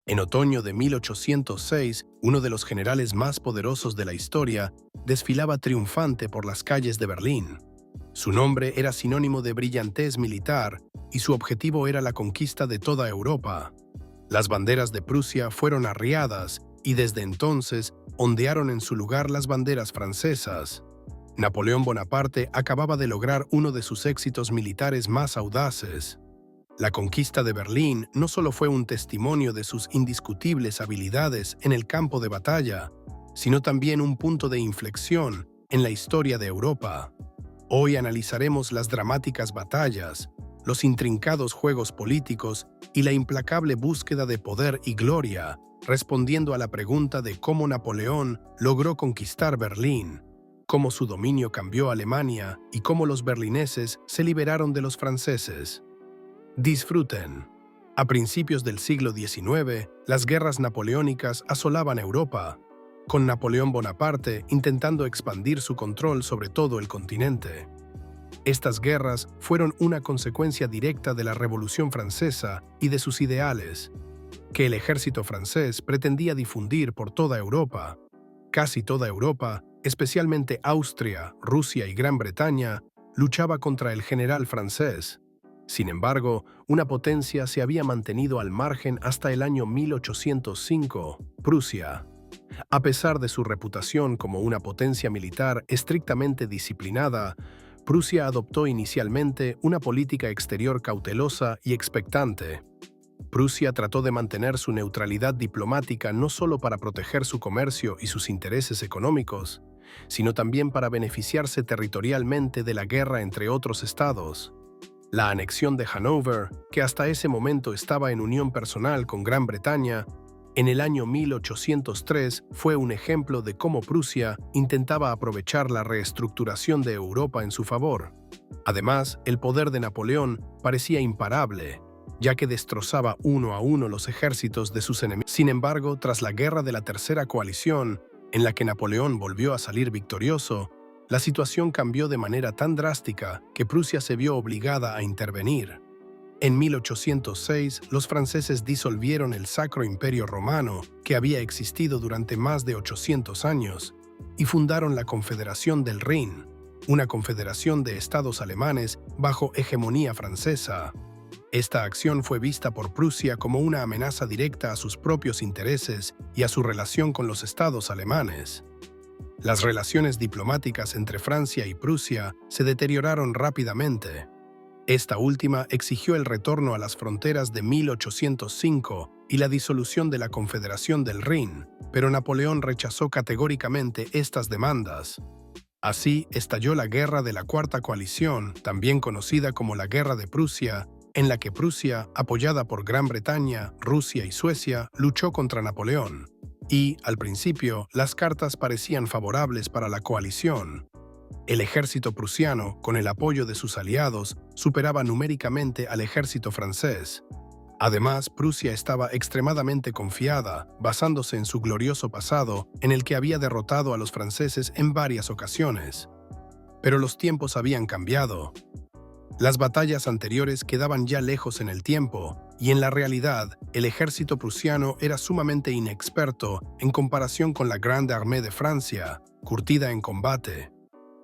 En otoño de 1806, uno de los generales más poderosos de la historia desfilaba triunfante por las calles de Berlín. Su nombre era sinónimo de brillantez militar y su objetivo era la conquista de toda Europa. Las banderas de Prusia fueron arriadas y desde entonces ondearon en su lugar las banderas francesas. Napoleón Bonaparte acababa de lograr uno de sus éxitos militares más audaces. La conquista de Berlín no solo fue un testimonio de sus indiscutibles habilidades en el campo de batalla, sino también un punto de inflexión en la historia de Europa. Hoy analizaremos las dramáticas batallas, los intrincados juegos políticos y la implacable búsqueda de poder y gloria, respondiendo a la pregunta de cómo Napoleón logró conquistar Berlín, cómo su dominio cambió Alemania y cómo los berlineses se liberaron de los franceses. Disfruten. A principios del siglo XIX, las guerras napoleónicas asolaban Europa, con Napoleón Bonaparte intentando expandir su control sobre todo el continente. Estas guerras fueron una consecuencia directa de la Revolución Francesa y de sus ideales, que el ejército francés pretendía difundir por toda Europa. Casi toda Europa, especialmente Austria, Rusia y Gran Bretaña, luchaba contra el general francés. Sin embargo, una potencia se había mantenido al margen hasta el año 1805, Prusia. A pesar de su reputación como una potencia militar estrictamente disciplinada, Prusia adoptó inicialmente una política exterior cautelosa y expectante. Prusia trató de mantener su neutralidad diplomática no solo para proteger su comercio y sus intereses económicos, sino también para beneficiarse territorialmente de la guerra entre otros estados. La anexión de Hannover, que hasta ese momento estaba en unión personal con Gran Bretaña, en el año 1803 fue un ejemplo de cómo Prusia intentaba aprovechar la reestructuración de Europa en su favor. Además, el poder de Napoleón parecía imparable, ya que destrozaba uno a uno los ejércitos de sus enemigos. Sin embargo, tras la guerra de la Tercera Coalición, en la que Napoleón volvió a salir victorioso, la situación cambió de manera tan drástica que Prusia se vio obligada a intervenir. En 1806, los franceses disolvieron el Sacro Imperio Romano, que había existido durante más de 800 años, y fundaron la Confederación del Rin, una confederación de estados alemanes bajo hegemonía francesa. Esta acción fue vista por Prusia como una amenaza directa a sus propios intereses y a su relación con los estados alemanes. Las relaciones diplomáticas entre Francia y Prusia se deterioraron rápidamente. Esta última exigió el retorno a las fronteras de 1805 y la disolución de la Confederación del Rin, pero Napoleón rechazó categóricamente estas demandas. Así estalló la Guerra de la Cuarta Coalición, también conocida como la Guerra de Prusia, en la que Prusia, apoyada por Gran Bretaña, Rusia y Suecia, luchó contra Napoleón. Y, al principio, las cartas parecían favorables para la coalición. El ejército prusiano, con el apoyo de sus aliados, superaba numéricamente al ejército francés. Además, Prusia estaba extremadamente confiada, basándose en su glorioso pasado, en el que había derrotado a los franceses en varias ocasiones. Pero los tiempos habían cambiado. Las batallas anteriores quedaban ya lejos en el tiempo, y en la realidad, el ejército prusiano era sumamente inexperto en comparación con la Grande Armée de Francia, curtida en combate.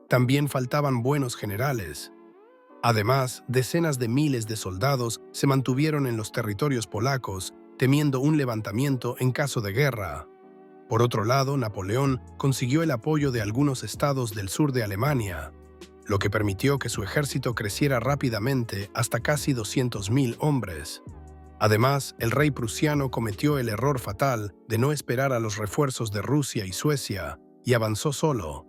También faltaban buenos generales. Además, decenas de miles de soldados se mantuvieron en los territorios polacos, temiendo un levantamiento en caso de guerra. Por otro lado, Napoleón consiguió el apoyo de algunos estados del sur de Alemania, lo que permitió que su ejército creciera rápidamente hasta casi 200.000 hombres. Además, el rey prusiano cometió el error fatal de no esperar a los refuerzos de Rusia y Suecia, y avanzó solo.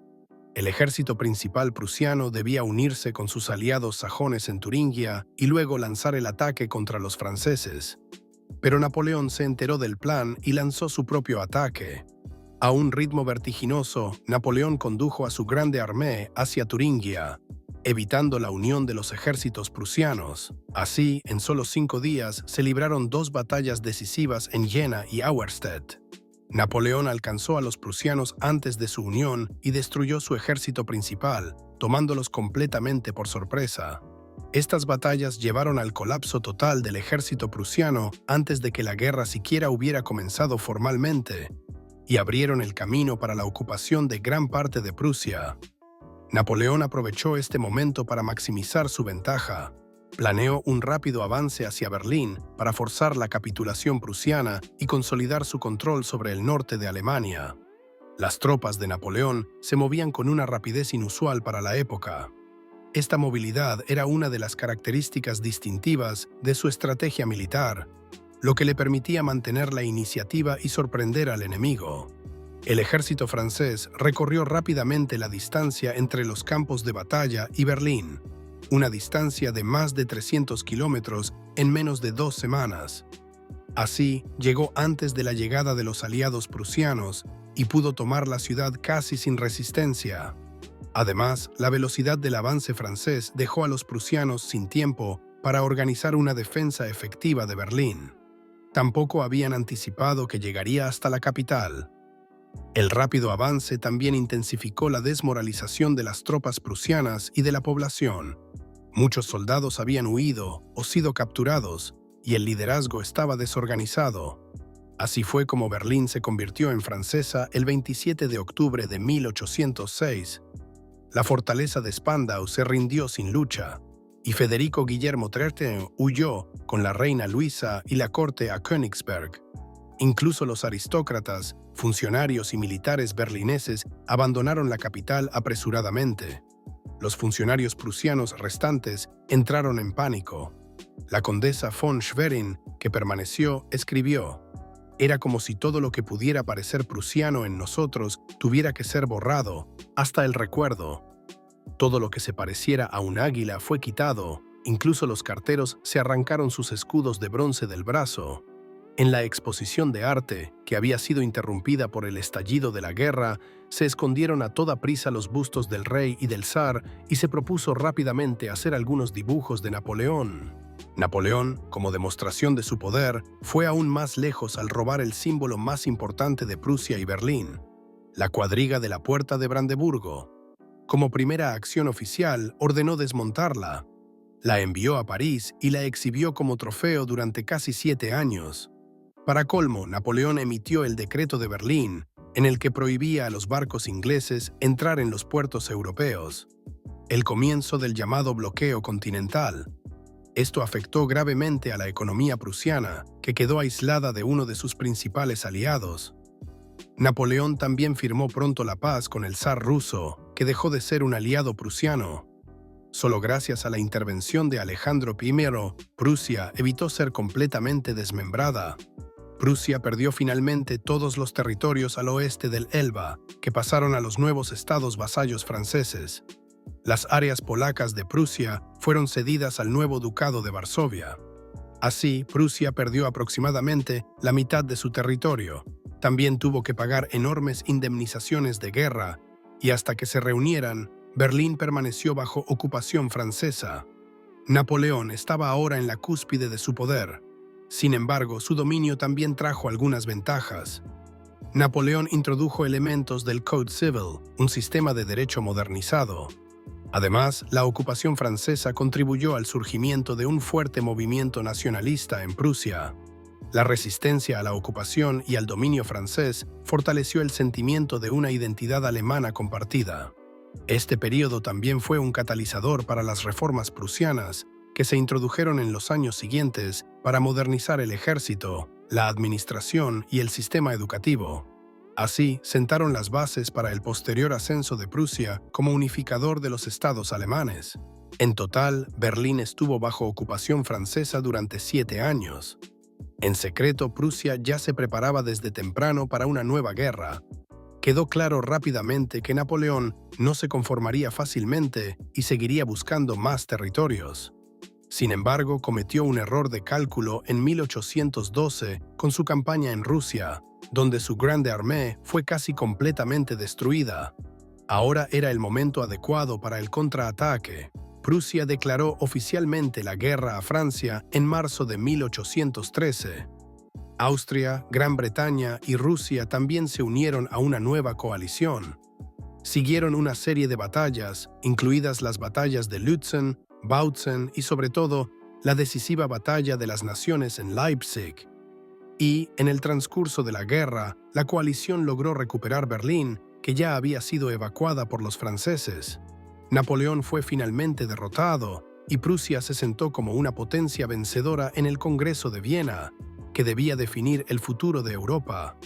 El ejército principal prusiano debía unirse con sus aliados sajones en Turingia y luego lanzar el ataque contra los franceses. Pero Napoleón se enteró del plan y lanzó su propio ataque. A un ritmo vertiginoso, Napoleón condujo a su Grande Armée hacia Turingia, evitando la unión de los ejércitos prusianos. Así, en solo 5 días, se libraron 2 batallas decisivas en Jena y Auerstedt. Napoleón alcanzó a los prusianos antes de su unión y destruyó su ejército principal, tomándolos completamente por sorpresa. Estas batallas llevaron al colapso total del ejército prusiano antes de que la guerra siquiera hubiera comenzado formalmente, y abrieron el camino para la ocupación de gran parte de Prusia. Napoleón aprovechó este momento para maximizar su ventaja. Planeó un rápido avance hacia Berlín para forzar la capitulación prusiana y consolidar su control sobre el norte de Alemania. Las tropas de Napoleón se movían con una rapidez inusual para la época. Esta movilidad era una de las características distintivas de su estrategia militar, lo que le permitía mantener la iniciativa y sorprender al enemigo. El ejército francés recorrió rápidamente la distancia entre los campos de batalla y Berlín, una distancia de más de 300 kilómetros en menos de 2 semanas. Así, llegó antes de la llegada de los aliados prusianos y pudo tomar la ciudad casi sin resistencia. Además, la velocidad del avance francés dejó a los prusianos sin tiempo para organizar una defensa efectiva de Berlín. Tampoco habían anticipado que llegaría hasta la capital. El rápido avance también intensificó la desmoralización de las tropas prusianas y de la población. Muchos soldados habían huido o sido capturados, y el liderazgo estaba desorganizado. Así fue como Berlín se convirtió en francesa el 27 de octubre de 1806. La fortaleza de Spandau se rindió sin lucha, y Federico Guillermo Tretten huyó con la reina Luisa y la corte a Königsberg. Incluso los aristócratas, funcionarios y militares berlineses abandonaron la capital apresuradamente. Los funcionarios prusianos restantes entraron en pánico. La condesa von Schwerin, que permaneció, escribió: «Era como si todo lo que pudiera parecer prusiano en nosotros tuviera que ser borrado, hasta el recuerdo. Todo lo que se pareciera a un águila fue quitado, incluso los carteros se arrancaron sus escudos de bronce del brazo». En la exposición de arte, que había sido interrumpida por el estallido de la guerra, se escondieron a toda prisa los bustos del rey y del zar y se propuso rápidamente hacer algunos dibujos de Napoleón. Napoleón, como demostración de su poder, fue aún más lejos al robar el símbolo más importante de Prusia y Berlín, la cuadriga de la Puerta de Brandeburgo. Como primera acción oficial, ordenó desmontarla. La envió a París y la exhibió como trofeo durante casi 7 años. Para colmo, Napoleón emitió el Decreto de Berlín, en el que prohibía a los barcos ingleses entrar en los puertos europeos. El comienzo del llamado bloqueo continental. Esto afectó gravemente a la economía prusiana, que quedó aislada de uno de sus principales aliados. Napoleón también firmó pronto la paz con el zar ruso, que dejó de ser un aliado prusiano. Solo gracias a la intervención de Alejandro I, Prusia evitó ser completamente desmembrada. Prusia perdió finalmente todos los territorios al oeste del Elba, que pasaron a los nuevos estados vasallos franceses. Las áreas polacas de Prusia fueron cedidas al nuevo ducado de Varsovia. Así, Prusia perdió aproximadamente la mitad de su territorio. También tuvo que pagar enormes indemnizaciones de guerra, y hasta que se reunieran, Berlín permaneció bajo ocupación francesa. Napoleón estaba ahora en la cúspide de su poder. Sin embargo, su dominio también trajo algunas ventajas. Napoleón introdujo elementos del Code Civil, un sistema de derecho modernizado. Además, la ocupación francesa contribuyó al surgimiento de un fuerte movimiento nacionalista en Prusia. La resistencia a la ocupación y al dominio francés fortaleció el sentimiento de una identidad alemana compartida. Este período también fue un catalizador para las reformas prusianas, que se introdujeron en los años siguientes para modernizar el ejército, la administración y el sistema educativo. Así, sentaron las bases para el posterior ascenso de Prusia como unificador de los estados alemanes. En total, Berlín estuvo bajo ocupación francesa durante 7 años. En secreto, Prusia ya se preparaba desde temprano para una nueva guerra. Quedó claro rápidamente que Napoleón no se conformaría fácilmente y seguiría buscando más territorios. Sin embargo, cometió un error de cálculo en 1812 con su campaña en Rusia, donde su Grande Armée fue casi completamente destruida. Ahora era el momento adecuado para el contraataque. Prusia declaró oficialmente la guerra a Francia en marzo de 1813. Austria, Gran Bretaña y Rusia también se unieron a una nueva coalición. Siguieron una serie de batallas, incluidas las batallas de Lützen, Bautzen y, sobre todo, la decisiva batalla de las naciones en Leipzig. Y, en el transcurso de la guerra, la coalición logró recuperar Berlín, que ya había sido evacuada por los franceses. Napoleón fue finalmente derrotado y Prusia se sentó como una potencia vencedora en el Congreso de Viena, que debía definir el futuro de Europa.